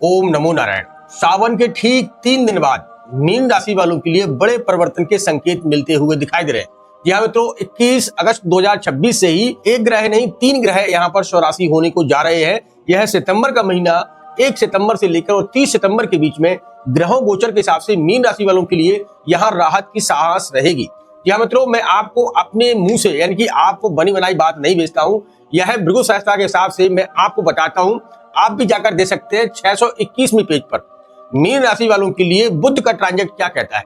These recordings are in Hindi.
ओम नमो नारायण। सावन के ठीक 3 दिन बाद मीन राशि वालों के लिए बड़े परिवर्तन के संकेत मिलते हुए दिखाई दे रहे हैं। जी हाँ मित्रों, 21 अगस्त 2026 से ही एक ग्रह नहीं 3 ग्रह यहाँ पर स्वराशि होने को जा रहे हैं। यह सितंबर का महीना 1 सितंबर से लेकर और 30 सितंबर के बीच में ग्रहों गोचर के हिसाब से मीन राशि वालों के लिए यहाँ राहत की सांस रहेगी। जी हाँ मित्रों, मैं आपको अपने मुंह से यानी कि आपको बनी बनाई बात नहीं बेचता हूँ। यह भृगु शास्त्र के हिसाब से मैं आपको बताता हूँ। आप भी जाकर दे सकते हैं 621वें पेज पर मीन राशि वालों के लिए बुध का ट्रांजेक्ट क्या कहता है,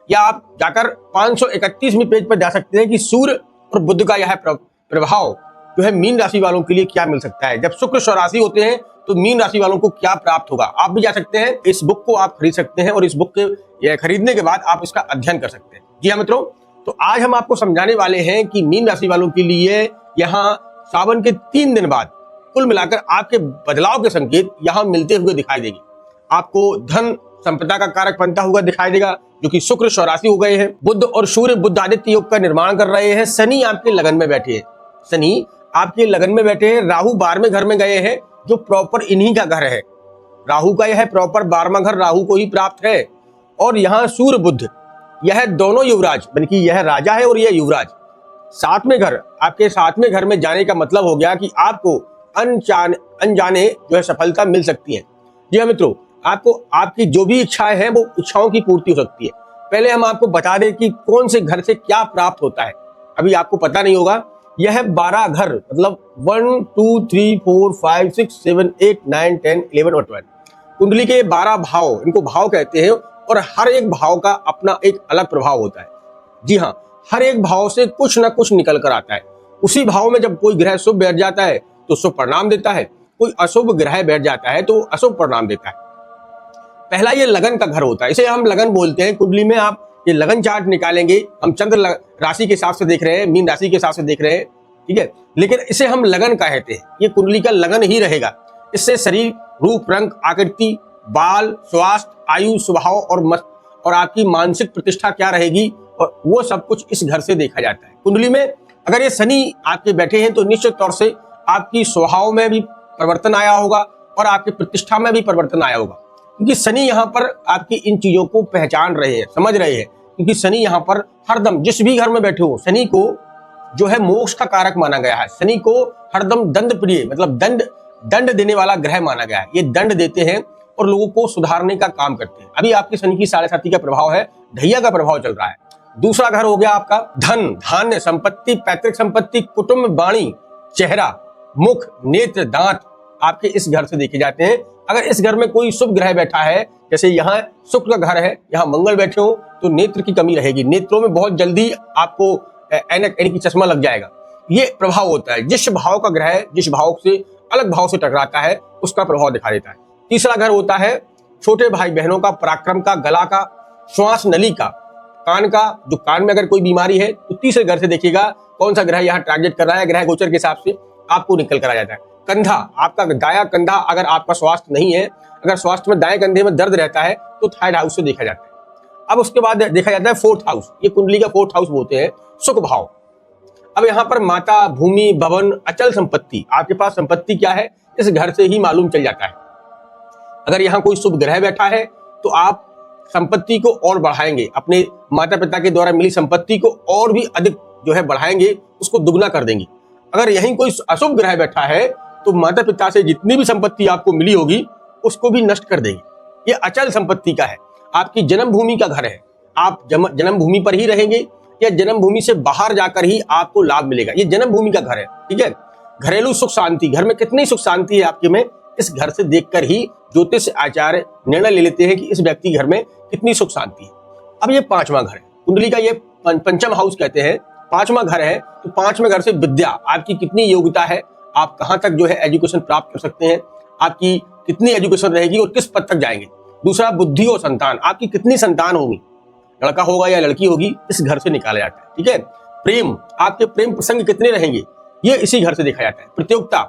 या आप जाकर 531वें पेज पर जा सकते हैं कि सूर्य और बुध का यह प्रभाव जो है मीन राशि वालों के लिए क्या मिल सकता है। जब शुक्र स्वराशि होते हैं तो मीन राशि वालों को क्या प्राप्त होगा। आप भी जा सकते हैं, इस बुक को आप खरीद सकते हैं और इस बुक के खरीदने के बाद आप इसका अध्ययन कर सकते हैं। जी हाँ मित्रों, तो आज हम आपको समझाने वाले हैं कि मीन राशि वालों के लिए यहाँ सावन के 3 दिन बाद कुल मिलाकर आपके बदलाव के संकेत यहाँ मिलते हुए दिखाई देंगे। आपको धन संपदा का कारक बनता हुआ दिखाई देगा, जो कि शुक्र स्वराशि हो गए हैं। बुध और सूर्य बुध आदित्य योग का निर्माण कर रहे हैं। शनि आपके लगन में बैठे हैं, शनि आपके लगन में बैठे हैं। राहु 12वें घर में गए हैं, जो प्रॉपर इन्हीं का घर है। राहु का यह प्रॉपर 12वां घर राहु को ही प्राप्त है। और यहाँ सूर्य बुध यह दोनों युवराज, बल्कि यह राजा है और यह युवराज। 7वें घर, आपके 7वें घर में जाने का मतलब हो गया कि आपको अनजाने जो है सफलता मिल सकती है। जी हाँ मित्रों, आपको आपकी जो भी इच्छाएं हैं वो इच्छाओं की पूर्ति हो सकती है। पहले हम आपको बता दें कि कौन से घर से क्या प्राप्त होता है। अभी आपको पता नहीं होगा। यह 12 घर मतलब 1 2 3 4 5 6 7 8 9 10 11 और 12 कुंडली के 12 भाव, इनको भाव कहते हैं। और हर एक भाव का अपना एक अलग प्रभाव होता है। जी हाँ, हर एक भाव से कुछ ना कुछ निकल कर आता है। उसी भाव में जब कोई ग्रह शुभ बैठ जाता है तो शुभ परिणाम देता है, कोई अशुभ ग्रह बैठ जाता है तो अशुभ परिणाम देता है। पहला ये लगन का घर होता है, इसे हम लगन बोलते हैं। कुंडली में आप ये लगन चार्ट निकालेंगे, हम चंद्र राशि के हिसाब से देख रहे हैं, मीन राशि के हिसाब से देख रहे हैं, ठीक है, लेकिन इसे हम लगन कहते हैं। ये कुंडली का लगन ही रहेगा। इससे शरीर, रूप, रंग, आकृति, बाल, स्वास्थ्य, आयु, स्वभाव और आपकी मानसिक प्रतिष्ठा क्या रहेगी, और वो सब कुछ इस घर से देखा जाता है। कुंडली में अगर ये शनि आपके बैठे हैं तो निश्चित तौर से आपकी स्वभाव में भी परिवर्तन आया होगा और आपकी प्रतिष्ठा में भी परिवर्तन आया होगा, क्योंकि शनि यहाँ पर आपकी इन चीजों को पहचान रहे हैं, समझ रहे हैं। क्योंकि शनि यहाँ पर हरदम जिस भी घर में बैठे हो, शनि को जो है मोक्ष का कारक माना गया है। शनि को हरदम दंड प्रिय मतलब दंड देने वाला ग्रह माना गया है। ये दंड देते हैं और लोगों को सुधारने का काम करते हैं। अभी आपकी शनि की 7.5 का प्रभाव है, ढैया का प्रभाव चल रहा है। दूसरा घर हो गया आपका धन, धान्य, संपत्ति, पैतृक संपत्ति, कुटुंब, वाणी, चेहरा, मुख, नेत्र, दांत आपके इस घर से देखे जाते हैं। अगर इस घर में कोई शुभ ग्रह बैठा है, जैसे यहाँ शुक्र का घर है, यहाँ मंगल बैठे हो, तो नेत्र की कमी रहेगी। नेत्रों में बहुत जल्दी आपको ऐनक यानी कि चश्मा लग जाएगा। ये प्रभाव होता है। जिस भाव का ग्रह जिस भाव से अलग भाव से टकराता है उसका प्रभाव दिखा देता है। तीसरा घर होता है छोटे भाई बहनों का, पराक्रम का, गला का, श्वास नली का, कान का। जो कान में अगर कोई बीमारी है तो तीसरे घर से देखिएगा कौन सा ग्रह यहाँ ट्रांजिट कर रहा है। ग्रह गोचर के हिसाब से आपको निकल कर आ जाता है। कंधा, आपका दाया कंधा, अगर आपका स्वास्थ्य नहीं है, अगर स्वास्थ्य में दाएं कंधे में दर्द रहता है तो थायराइड हाउस से देखा जाता है। अब उसके बाद देखा जाता है 4th हाउस। ये कुंडली का 4th हाउस बोलते हैं, सुख भाव। अब यहाँ पर माता, भूमि, भवन, अचल संपत्ति, आपके पास संपत्ति क्या है इस घर से ही मालूम चल जाता है। अगर यहाँ कोई शुभ ग्रह बैठा है तो आप संपत्ति को और बढ़ाएंगे, अपने माता पिता के द्वारा मिली संपत्ति को और भी अधिक जो है बढ़ाएंगे, उसको दुगना कर देंगे। अगर यहीं कोई अशुभ ग्रह बैठा है तो माता पिता से जितनी भी संपत्ति आपको मिली होगी उसको भी नष्ट कर देंगे। ये अचल संपत्ति का है। आपकी जन्मभूमि का घर है, आप जन्मभूमि पर ही रहेंगे या जन्मभूमि से बाहर जाकर ही आपको लाभ मिलेगा। ये जन्मभूमि का घर है, ठीक है। घरेलू सुख शांति, घर में कितनी सुख शांति है आपके में, इस घर से देखकर ही ज्योतिष आचार्य निर्णय ले लेते हैं कि इस व्यक्ति घर में कितनी सुख शांति है। अब ये 5वां घर है कुंडली का, ये पंचम हाउस कहते हैं, 5वां घर है। तो 5वें घर से विद्या, आपकी कितनी योग्यता है, आप कहां तक जो है एजुकेशन प्राप्त कर सकते हैं, आपकी कितनी एजुकेशन रहेगी और किस पद तक जाएंगे। दूसरा बुद्धि और संतान, आपकी कितनी संतान होगी, लड़का होगा या लड़की होगी, इस घर से निकाला जाता है, ठीक है। प्रेम, आपके प्रेम प्रसंग कितने रहेंगे, ये इसी घर से देखा जाता है। प्रतियोगिता,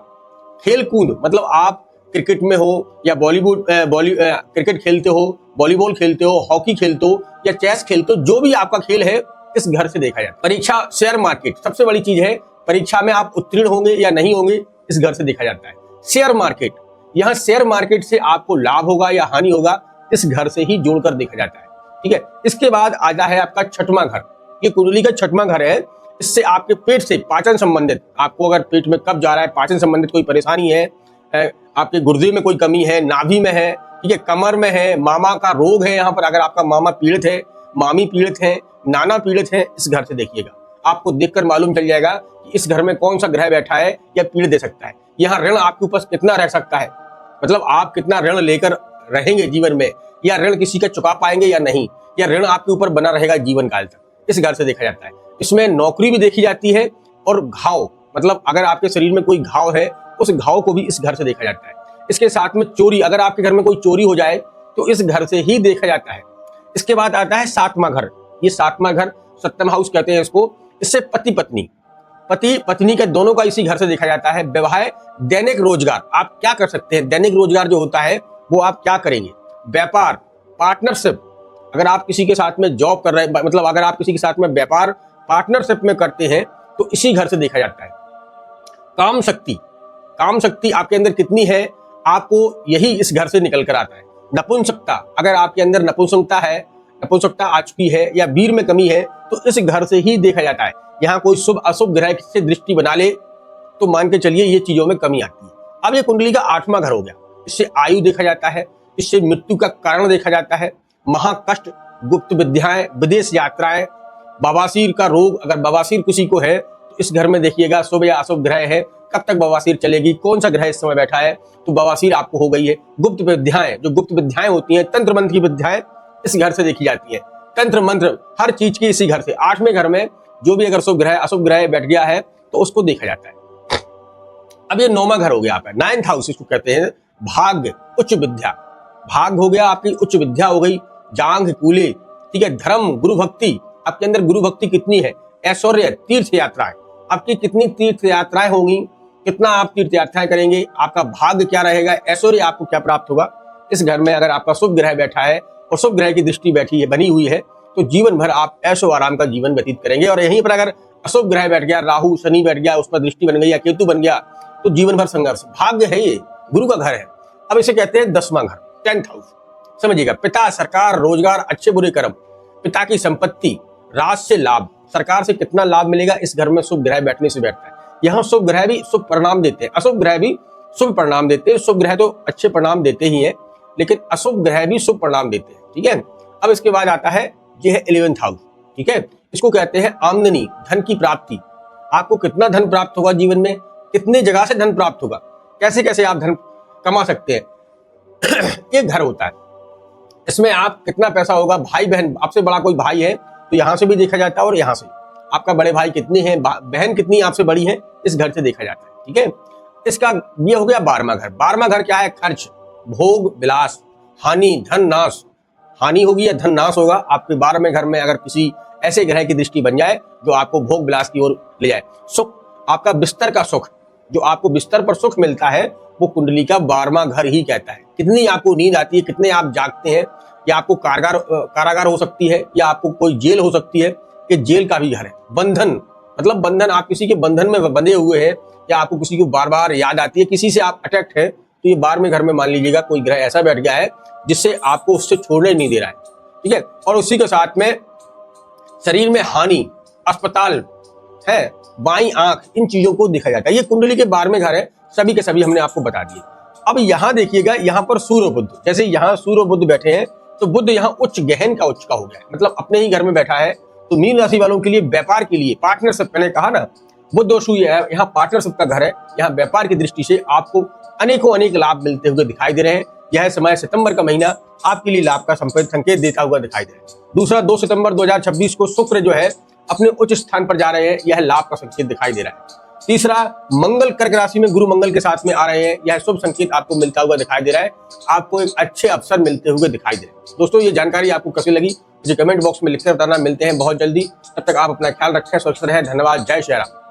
खेल कूद, मतलब आप क्रिकेट में हो या क्रिकेट खेलते हो, वॉलीबॉल खेलते हो, हॉकी खेलते हो या चेस खेलते हो, जो भी आपका खेल है इस घर से देखा जाता है। परीक्षा, शेयर मार्केट, सबसे बड़ी चीज है, परीक्षा में आप उत्तीर्ण होंगे या नहीं होंगे इस घर से देखा जाता है। शेयर मार्केट, यहाँ शेयर मार्केट से आपको लाभ होगा या हानि होगा, इस घर से ही जोड़कर देखा जाता है। ठीक है, इसके बाद आता है आपका छठवां घर। ये कुंडली का छठवां घर है। इससे आपके पेट से पाचन संबंधित, आपको अगर पेट में कब्ज आ रहा है, पाचन संबंधित कोई परेशानी है, आपके गुर्दे में कोई कमी है, नाभि में है, ठीक है, कमर में है, मामा का रोग है, यहाँ पर अगर आपका मामा पीड़ित है, मामी पीड़ित है, नाना पीड़ित है, इस घर से देखिएगा, आपको देखकर मालूम चल जाएगा कि इस घर में कौन सा ग्रह बैठा है या पीड़ दे सकता है। यहाँ ऋण आपके ऊपर कितना रह सकता है, मतलब आप कितना ऋण लेकर रहेंगे जीवन में, या ऋण किसी का चुका पाएंगे या नहीं, या ऋण आपके ऊपर बना रहेगा जीवन काल तक, इस घर से देखा जाता है। इसमें नौकरी भी देखी जाती है और घाव, मतलब अगर आपके शरीर में कोई घाव है, उस घाव को भी इस घर से देखा जाता है। इसके साथ में चोरी, अगर आपके घर में कोई चोरी हो जाए तो इस घर से ही देखा जाता है। इसके बाद आता है सातवां घर। ये सातवां घर, सप्तम हाउस कहते हैं इसको। इससे पति पत्नी के दोनों का इसी घर से देखा जाता है। व्यवसाय, दैनिक रोजगार, आप क्या कर सकते हैं, दैनिक रोजगार जो होता है वो आप क्या करेंगे। व्यापार, पार्टनरशिप, अगर आप किसी के साथ में जॉब कर रहे हैं, मतलब अगर आप किसी के साथ में व्यापार पार्टनरशिप में करते हैं तो इसी घर से देखा जाता है। काम शक्ति आपके अंदर कितनी है, आपको यही इस घर से निकल कर आता है। नपुंसकता, अगर आपके अंदर नपुंसकता आ चुकी है या वीर में कमी है तो इस घर से ही देखा जाता है। यहाँ कोई शुभ अशुभ ग्रह से दृष्टि बना ले तो मान के चलिए ये चीजों में कमी आती है। अब ये कुंडली का आठवां घर हो गया। इससे आयु देखा जाता है, इससे मृत्यु का कारण देखा जाता है, महाकष्ट, गुप्त विद्याएं, विदेश यात्राएं, बवासीर का रोग, अगर बवासीर किसी को है तो इस घर में देखिएगा शुभ या अशुभ ग्रह है, कब तक बवासीर चलेगी, कौन सा ग्रह इस समय बैठा है, तो बवासीर आपको हो गई है। गुप्त विद्याएं, जो गुप्त विद्याएं होती हैं, तंत्र मंत्र की विद्याएं इस घर से देखी जाती है। तंत्र मंत्र हर चीज की इसी घर से, आठवें घर में जो भी अगर शुभ ग्रह अशुभ ग्रह बैठ गया है तो उसको देखा जाता है। अब ये नौवां घर हो गया आपका, 9th हाउस इसको कहते हैं। भाग्य, उच्च विद्या, भाग हो गया आपकी, उच्च विद्या हो गई, जांघ कूले, ठीक है, धर्म, गुरु भक्ति, आपके अंदर गुरु भक्ति कितनी है, ऐश्वर्य, तीर्थ यात्राएं, आपकी कितनी तीर्थ यात्राएं होंगी, कितना आप तीर्थ यात्राएं करेंगे, आपका भाग्य क्या रहेगा, ऐश्वर्य आपको क्या प्राप्त होगा। इस घर में अगर आपका शुभ ग्रह बैठा है और शुभ ग्रह की दृष्टि बैठी है, बनी हुई है, तो जीवन भर आप ऐशो आराम का जीवन व्यतीत करेंगे। और यहीं पर अगर अशुभ ग्रह बैठ गया, राहु शनि बैठ गया, उस पर दृष्टि बन गई या केतु बन गया, तो जीवन भर संघर्ष। भाग्य है ये, गुरु का घर है। अब इसे कहते हैं 10वां घर, 10th हाउस, समझिएगा। पिता, सरकार, रोजगार, अच्छे बुरे कर्म, पिता की संपत्ति, राज से लाभ, सरकार से कितना लाभ मिलेगा, इस घर में शुभ ग्रह बैठने से बैठता है। यहाँ शुभ ग्रह भी शुभ परिणाम देते हैं, अशुभ ग्रह भी शुभ परिणाम देते हैं। शुभ ग्रह तो अच्छे परिणाम देते ही हैं, लेकिन अशुभ ग्रह भी शुभ परिणाम देते हैं, ठीक है। अब इसके बाद आता है, ये है 11th हाउस, ठीक है। इसको कहते हैं आमदनी, धन की प्राप्ति। आपको कितना धन प्राप्त होगा जीवन में, कितनी जगह से धन प्राप्त होगा, कैसे कैसे आप धन कमा सकते हैं। ये घर होता है, इसमें आप कितना पैसा होगा, भाई बहन, आपसे बड़ा कोई भाई है तो यहाँ से भी देखा जाता है और यहाँ से आपका बड़े भाई कितने हैं, बहन कितनी आपसे बड़ी है, इस घर से देखा जाता है, ठीक है। इसका ये हो गया 12वां घर। 12वां घर क्या है, खर्च, भोग, विलास, हानि, धन नाश, हानि होगी या धन नाश होगा आपके 12वें घर में अगर किसी ऐसे ग्रह की दृष्टि बन जाए जो आपको भोग विलास की ओर ले जाए। सुख, आपका बिस्तर का सुख, जो आपको बिस्तर पर सुख मिलता है वो कुंडली का 12वां घर ही कहता है। कितनी आपको नींद आती है, कितने आप जागते हैं, या आपको कारागार हो सकती है, या आपको कोई जेल हो सकती है, ये जेल का भी घर है। बंधन, मतलब बंधन, आप किसी के बंधन में बंधे हुए हैं, या आपको किसी को बार बार याद आती है, किसी से आप अटैक्ट है, तो ये 12वें घर में मान लीजिएगा कोई ग्रह ऐसा बैठ गया है जिससे आपको उससे छोड़ने नहीं दे रहा है, ठीक है। और उसी के साथ में शरीर में हानि, अस्पताल है, बाईं आंख, इन चीजों को देखा जाता है। ये कुंडली के 12वें घर है, सभी के सभी हमने आपको बता दिए। अब यहाँ देखिएगा, यहाँ पर सूर्य बुध, जैसे यहाँ सूर्य बुध बैठे हैं तो बुध यहाँ उच्च गहन का उच्च का हो गया है, मतलब अपने ही घर में बैठा है। तो मीन राशि वालों के लिए व्यापार के लिए पार्टनरशिप, मैंने कहा ना बुध और सूर्य है, यहाँ पार्टनरशिप का घर है। यहाँ व्यापार की दृष्टि से आपको अनेकों अनेक लाभ मिलते हुए दिखाई दे रहे हैं। यह समय सितंबर का महीना आपके लिए लाभ का संकेत देता हुआ दिखाई दे रहा है। दूसरा, 2 सितंबर 2026 को शुक्र जो है अपने उच्च स्थान पर जा रहे हैं, यह लाभ का संकेत दिखाई दे रहा है। तीसरा, मंगल कर्क राशि में गुरु मंगल के साथ में आ रहे हैं, यह शुभ संकेत आपको मिलता हुआ दिखाई दे रहा है। आपको एक अच्छे अवसर मिलते हुए दिखाई दे रहे हैं। दोस्तों, ये जानकारी आपको कैसी लगी मुझे कमेंट बॉक्स में लिखकर बताना। मिलते हैं बहुत जल्दी, तब तक आप अपना ख्याल रखें, सुरक्षित रहें। धन्यवाद। जय श्री राम।